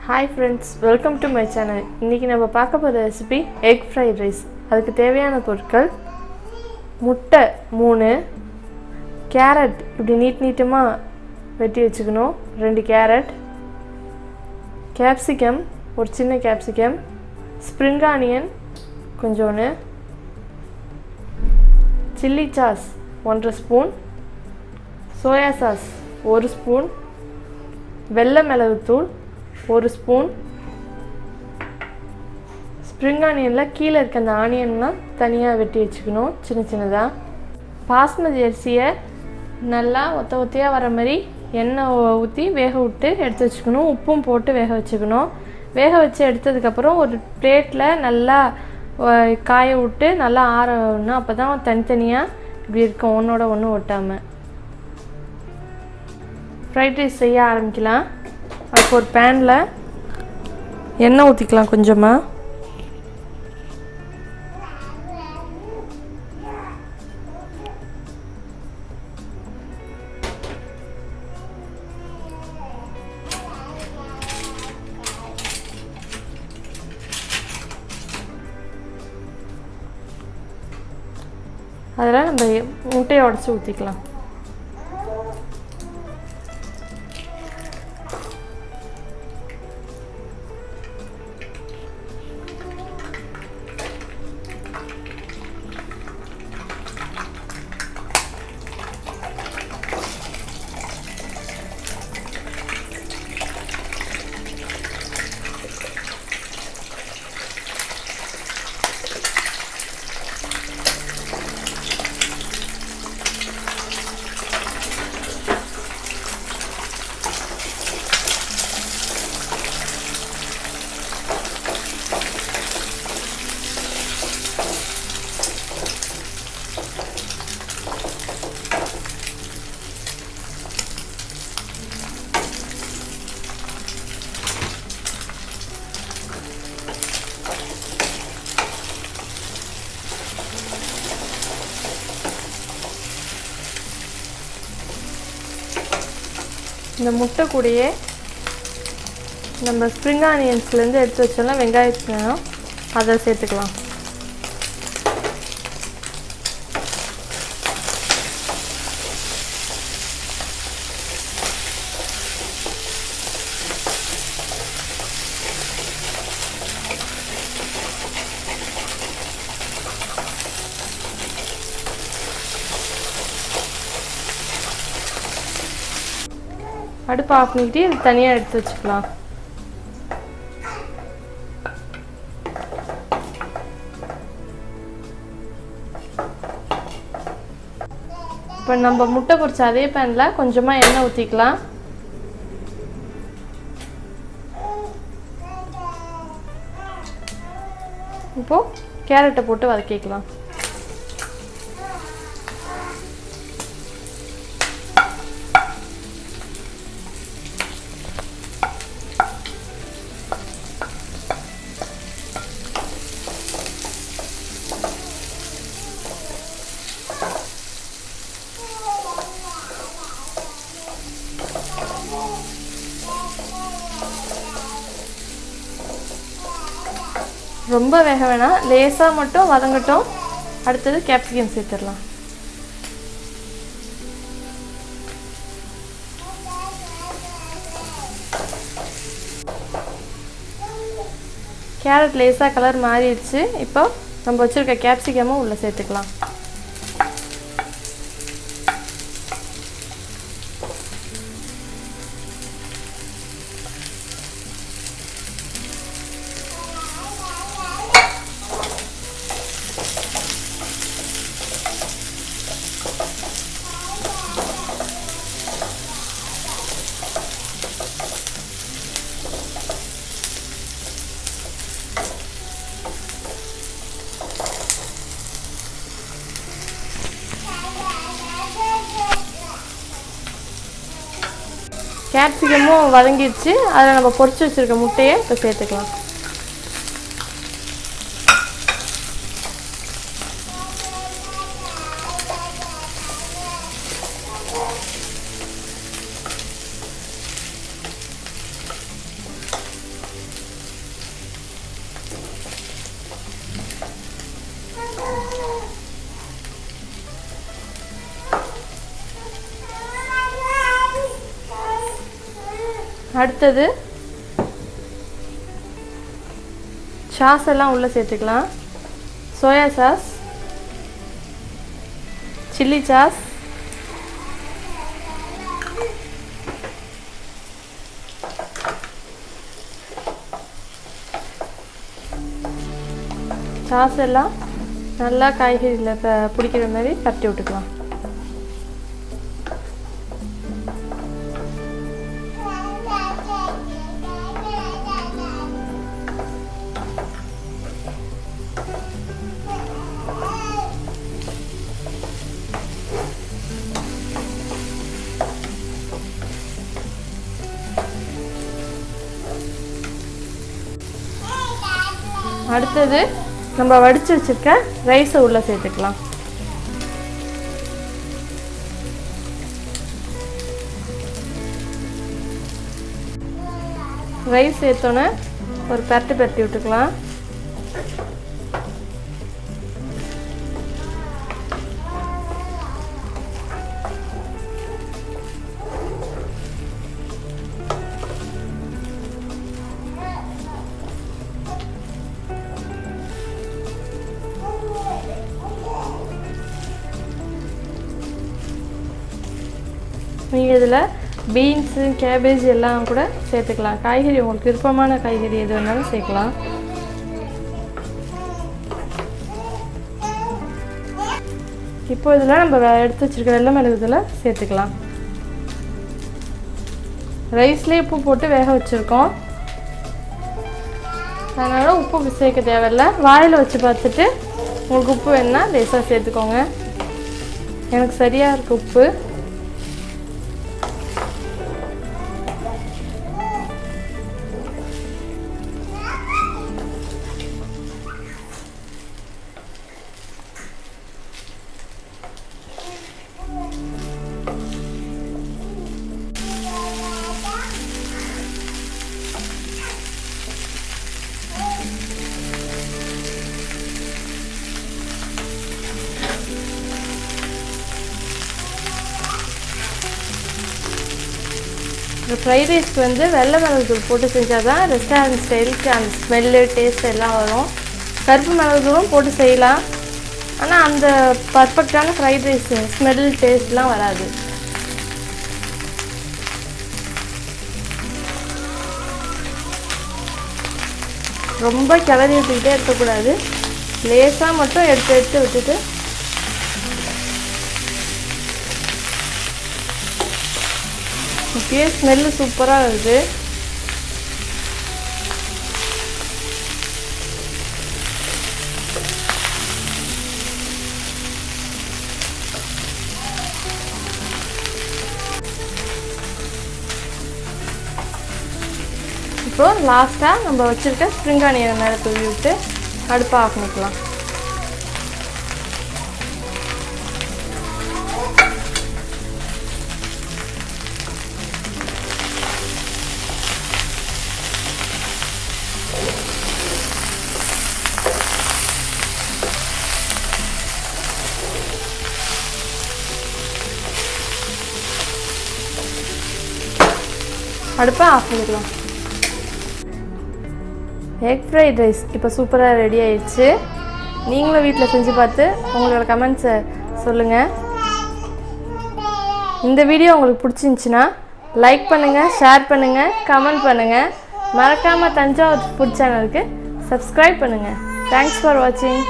Hi friends, welcome to my channel. இன்னைக்கு நம்ம பார்க்க போற ரெசிபி egg fried rice. அதுக்கு தேவையான பொருட்கள் முட்டை 3, கேரட் இப்படி நீட்டமா வெட்டி வச்சுக்கணும் 2 கேரட், கேப்சிகம் ஒரு சின்ன கேப்சிகம், ஸ்ப்ரிங் ஆனியன் கொஞ்சோண்டு, chilli sauce 1 spoon, soya sauce 1 spoon, வெள்ளை மிளகுத்தூள் 1 ஸ்பூன். ஸ்ப்ரிங் ஆனியனில் கீழே இருக்க அந்த ஆனியன்லாம் தனியாக வெட்டி வச்சுக்கணும் சின்ன சின்னதாக. பாஸ்மதி அரிசியை நல்லா ஒத்தையாக வர மாதிரி எண்ணெய் ஊற்றி வேக விட்டு எடுத்து வச்சுக்கணும். உப்பும் போட்டு வேக வச்சுக்கணும். வேக வச்சு எடுத்ததுக்கப்புறம் ஒரு பிளேட்டில் நல்லா காய விட்டு நல்லா ஆறணும். அப்போ தான் தனித்தனியாக இப்படி இருக்கும், ஒன்றோட ஒன்று ஒட்டாமல். ஃப்ரைட் ரைஸ் செய்ய ஆரம்பிக்கலாம். அதுக்கு ஒரு பேனில் எண்ணெய் ஊற்றிக்கலாம் கொஞ்சமாக. அதில் நம்ம முட்டையை உடச்சி ஊற்றிக்கலாம். இந்த முட்டை கூடயே நம்ம ஸ்ப்ரிங் ஆனியன்ஸ்லேருந்து எடுத்து வச்சோம்னா வெங்காயத்தையும் அதை சேர்த்துக்கலாம். அடுப்பு ஆஃப் பண்ணிக்கிட்டு இது தனியாக எடுத்து வச்சுக்கலாம். இப்போ நம்ம முட்டை பொரிச்ச அதே பேனில் கொஞ்சமாக எண்ணெய் ஊற்றிக்கலாம். இப்போது கேரட்டை போட்டு வதக்கிக்கலாம். ரொம்ப வேக வேணாம், லேசாக மட்டும் வதங்கட்டும். அடுத்தது கேப்சிகம் சேர்த்துடலாம். கேரட் லேசாக கலர் மாறிடுச்சு. இப்போ நம்ம வச்சுருக்க கேப்சிகமும் உள்ளே சேர்த்துக்கலாம். கேப்சிகமும் வதங்கிடுச்சு. அதில் நம்ம பொரிச்சு வச்சுருக்க முட்டையை இப்போ சேர்த்துக்கலாம். அடுத்தது சாஸ் எல்லாம் உள்ளே சேர்த்துக்கலாம். Soya sauce, chilli sauce, sauce எல்லாம் நல்லா காய்கறியில் பிடிக்கிற மாதிரி பரட்டி விட்டுக்கலாம். அடுத்தது நம்ம வடித்து வச்சுருக்க ரைஸை உள்ளே சேர்த்துக்கலாம். ரைஸ் சேர்த்தோன்னே ஒரு பரட்டி விட்டுக்கலாம். நீங்கள் இதில் பீன்ஸு, கேபேஜ் எல்லாம் கூட சேர்த்துக்கலாம். காய்கறி உங்களுக்கு விருப்பமான காய்கறி எது வேணாலும் சேர்க்கலாம். இப்போ இதில் நம்ம எடுத்து வச்சுருக்க வெள்ளை மிளகு இதில் சேர்த்துக்கலாம். ரைஸ்லேயே உப்பு போட்டு வேக வச்சுருக்கோம், அதனால் உப்பு சேர்க்க தேவையில்லை. வாயில் வச்சு பார்த்துட்டு உங்களுக்கு உப்பு வேணுன்னா லேசாக சேர்த்துக்கோங்க. எனக்கு சரியாக இருக்குது உப்பு. இந்த ஃப்ரைட் ரைஸ்க்கு வந்து வெள்ளை மிளகுத்தூள் போட்டு செஞ்சால் தான் ரெஸ்டாரண்ட் ஸ்டைலுக்கு அந்த ஸ்மெல்லு, டேஸ்ட் எல்லாம் வரும். கருப்பு மிளகுத்தூளும் போட்டு செய்யலாம், ஆனால் அந்த பர்ஃபெக்டான ஃப்ரைட் ரைஸ் ஸ்மெல், டேஸ்ட்லாம் வராது. ரொம்ப கிளறி விட்டுக்கிட்டே இருக்கக்கூடாது, லேசாக மட்டும் எடுத்து விட்டுட்டு இப்பயே ஸ்மெல்லு சூப்பராக வருது. இப்போ லாஸ்ட்டாக நம்ம வச்சுருக்க ஸ்ப்ரிங் ஆனியன் மேலே தூவி விட்டு அடுப்பை ஆஃப் பண்ணிக்கலாம். அடுப்பை ஆஃப் பண்ணிக்கலாம். எக் ஃப்ரைட் ரைஸ் இப்போ சூப்பராக ரெடி ஆயிடுச்சு. நீங்களும் வீட்டில் செஞ்சு பார்த்து உங்களோட கமெண்ட்ஸை சொல்லுங்கள். இந்த வீடியோ உங்களுக்கு பிடிச்சிருந்துச்சின்னா லைக் பண்ணுங்கள், ஷேர் பண்ணுங்கள், கமெண்ட் பண்ணுங்கள். மறக்காமல் தஞ்சாவூர் ஃபுட் சேனலுக்கு சப்ஸ்கிரைப் பண்ணுங்கள். தேங்க்ஸ் ஃபார் வாட்சிங்.